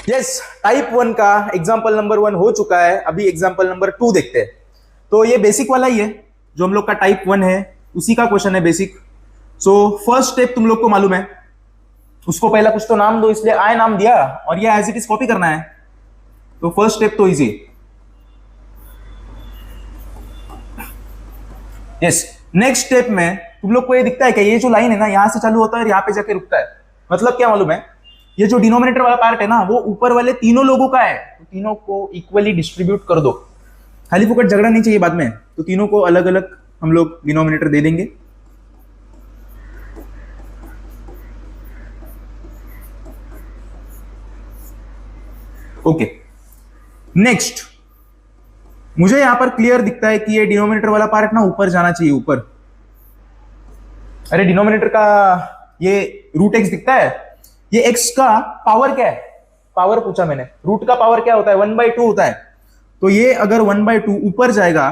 Yes, type 1 का example number 1 हो चुका है। अभी एग्जाम्पल नंबर 2 देखते हैं। तो ये बेसिक वाला ही है जो हम लोग का टाइप 1 है, उसी का क्वेश्चन है बेसिक। सो फर्स्ट स्टेप तुम लोग को मालूम है, उसको पहला कुछ तो नाम दो, इसलिए आई नाम दिया और ये एज इट इज कॉपी करना है। तो फर्स्ट स्टेप तो इजी। यस, नेक्स्ट स्टेप में तुम लोग को ये दिखता है कि ये जो लाइन है ना, यहां से चालू होता है और यहां पे जाके रुकता है। मतलब क्या मालूम है, ये जो डिनोमिनेटर वाला पार्ट है ना, वो ऊपर वाले तीनों लोगों का है। तो तीनों को इक्वली डिस्ट्रीब्यूट कर दो, खाली फुकट झगड़ा नहीं चाहिए बाद में। तो तीनों को अलग अलग हम लोग डिनोमिनेटर दे देंगे। ओके, नेक्स्ट मुझे यहां पर क्लियर दिखता है कि ये डिनोमिनेटर वाला पार्ट ना ऊपर जाना चाहिए, ऊपर। अरे डिनोमिनेटर का ये रूट एक्स दिखता है, ये एक्स का पावर क्या है? पावर पूछा मैंने। रूट का पावर क्या होता है? 1/2 होता है। तो ये अगर 1/2 ऊपर जाएगा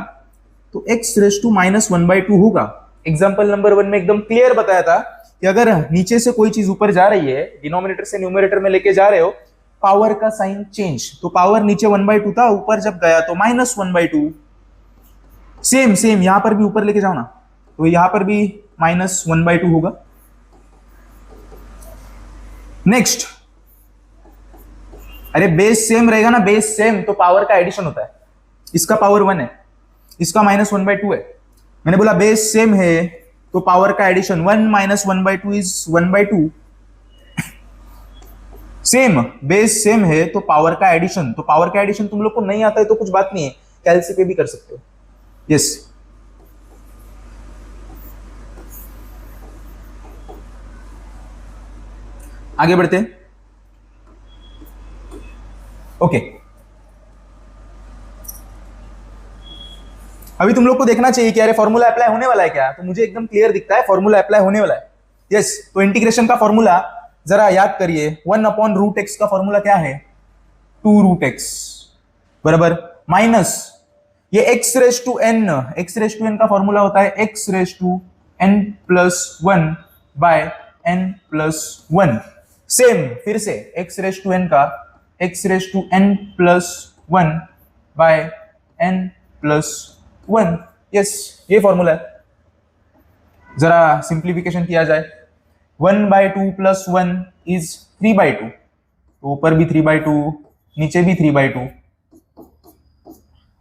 तो x रेस टू माइनस 1/2 होगा। एग्जाम्पल नंबर 1 में एकदम क्लियर बताया था कि अगर नीचे से कोई चीज ऊपर जा रही है, डिनोमिनेटर से न्यूमरेटर में लेके जा रहे हो, पावर का साइन चेंज। तो पावर नीचे 1/2 था, ऊपर जब गया तो माइनस 1/2। सेम सेम यहां पर भी ऊपर लेके जाओ ना, तो यहां पर भी माइनस 1/2 होगा। नेक्स्ट, अरे बेस सेम रहेगा ना, बेस सेम तो पावर का एडिशन होता है। इसका पावर 1 है, इसका माइनस 1/2 है। मैंने बोला बेस सेम है तो पावर का addition 1 minus 1/2 is 1/2। Same, base same है तो पावर का एडिशन। तो पावर का एडिशन तुम लोग को नहीं आता है तो कुछ बात नहीं है, कैलसी पे भी कर सकते हो। यस, आगे बढ़ते हैं। ओके, अभी तुम लोग को देखना चाहिए कि अरे फॉर्मूला अप्लाई होने वाला है क्या। तो मुझे एकदम क्लियर दिखता है फॉर्मूला अप्लाई होने वाला है। यस, तो इंटीग्रेशन का फॉर्मूला जरा याद करिए। 1/√x का फॉर्मूला क्या है? 2√x बराबर माइनस ये x raise to n। x raise to n का फॉर्मूला होता है x raise to n plus 1 by n plus 1। Same फिर से x रेस टू n का x raise to n plus 1 by n plus 1। Yes, ये formula है। जरा simplification किया जाए, 1/2 प्लस 1 इज 3/2। तो ऊपर भी 3/2, नीचे भी 3/2।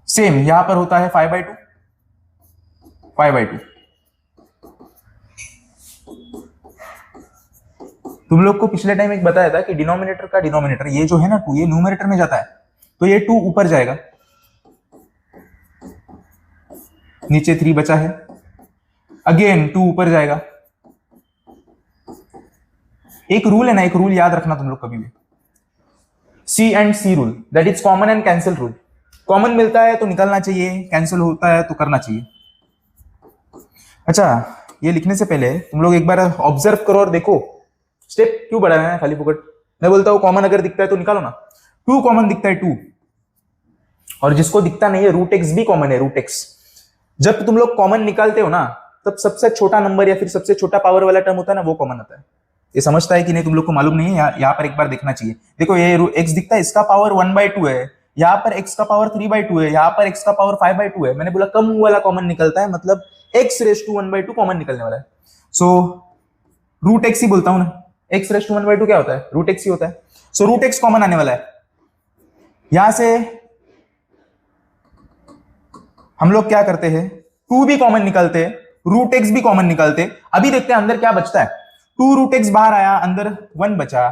सेम यहां पर होता है 5/2, 5/2। तुम लोग को पिछले टाइम एक बताया था कि डिनोमिनेटर का डिनोमिनेटर ये जो है ना 2, ये न्यूमरेटर में जाता है, तो ये 2 ऊपर जाएगा, नीचे 3 बचा है, अगेन 2 ऊपर जाएगा। एक रूल है ना, एक रूल याद रखना तुम लोग कभी भी, C and C rule, that is common and cancel rule. Common मिलता है तो निकलना चाहिए, कैंसिल होता है तो करना चाहिए। अच्छा, ये लिखने से पहले तुम लोग एक बार ऑब्जर्व करो और देखो स्टेप क्यों बढ़ा है खाली फुकट। मैं बोलता हूं कॉमन अगर दिखता है तो निकालो ना। 2 कॉमन दिखता है 2, और जिसको दिखता नहीं है √x भी कॉमन है, √x। जब तुम लोग कॉमन निकालते हो ना, तब सबसे छोटा नंबर या फिर सबसे छोटा पावर वाला टर्म होता है ना, वो कॉमन आता है। ये समझता है कि नहीं तुम लोग को मालूम नहीं है, यहाँ पर एक बार देखना चाहिए। देखो ये x दिखता है, इसका पावर 1/2 है, यहाँ पर x का पावर 3/2 है, यहाँ पर x का पावर 5/2 है। मैंने बोला कम वाला कॉमन निकलता है, मतलब x रेस टू 1/2 कॉमन निकलने वाला है। सो √x ही बोलता हूं ना, x रेस टू 1/2 क्या होता है? √x ही होता है। सो √x कॉमन आने वाला है। यहां से हम लोग क्या करते हैं, 2 भी कॉमन निकलते, √x भी कॉमन निकलते। अभी देखते हैं अंदर क्या बचता है। 2√x बाहर आया, अंदर 1 बचा।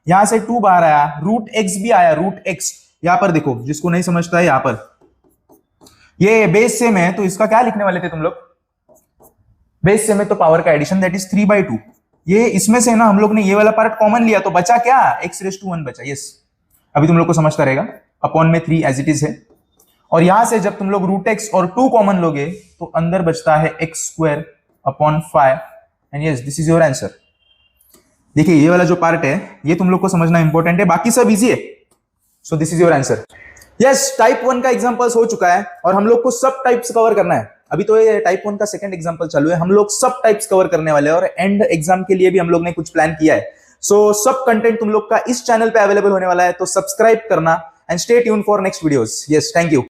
यहां से 2 बाहर आया, √x भी आया, √x। यहां पर देखो, जिसको नहीं समझता है, यहां पर ये बेस सेम है तो इसका क्या लिखने वाले थे तुम लोग? बेस सेम है तो पावर का एडिशन, दैट इज 3/2। ये इसमें से ना हम लोग ने ये वाला पार्ट कॉमन लिया तो बचा क्या? x रेस टू 1 बचा। यस, अभी तुम लोग को समझता रहेगा। अपॉन में 3 एज इट इज है, और यहां से जब तुम लोग √x और 2 कॉमन लोगे तो अंदर बचता है x² upon 5। And yes, this is your answer. देखिए ये वाला जो पार्ट है ये तुम लोग को समझना इंपॉर्टेंट है, बाकी सब इजी है। So this is your answer. Yes, type 1 का एग्जांपल्स हो चुका है और हम लोग को सब टाइप्स कवर करना है। अभी तो ये टाइप 1 का सेकंड एग्जांपल चालू है, हम लोग सब टाइप्स कवर करने वाले हैं और एंड एग्जाम के लिए भी हम लोग ने कुछ प्लान किया है। सो सब कंटेंट तुम लोग का इस चैनल पे अवेलेबल होने वाला है, तो सब्सक्राइब करना and stay tune for next videos. Yes, thank you.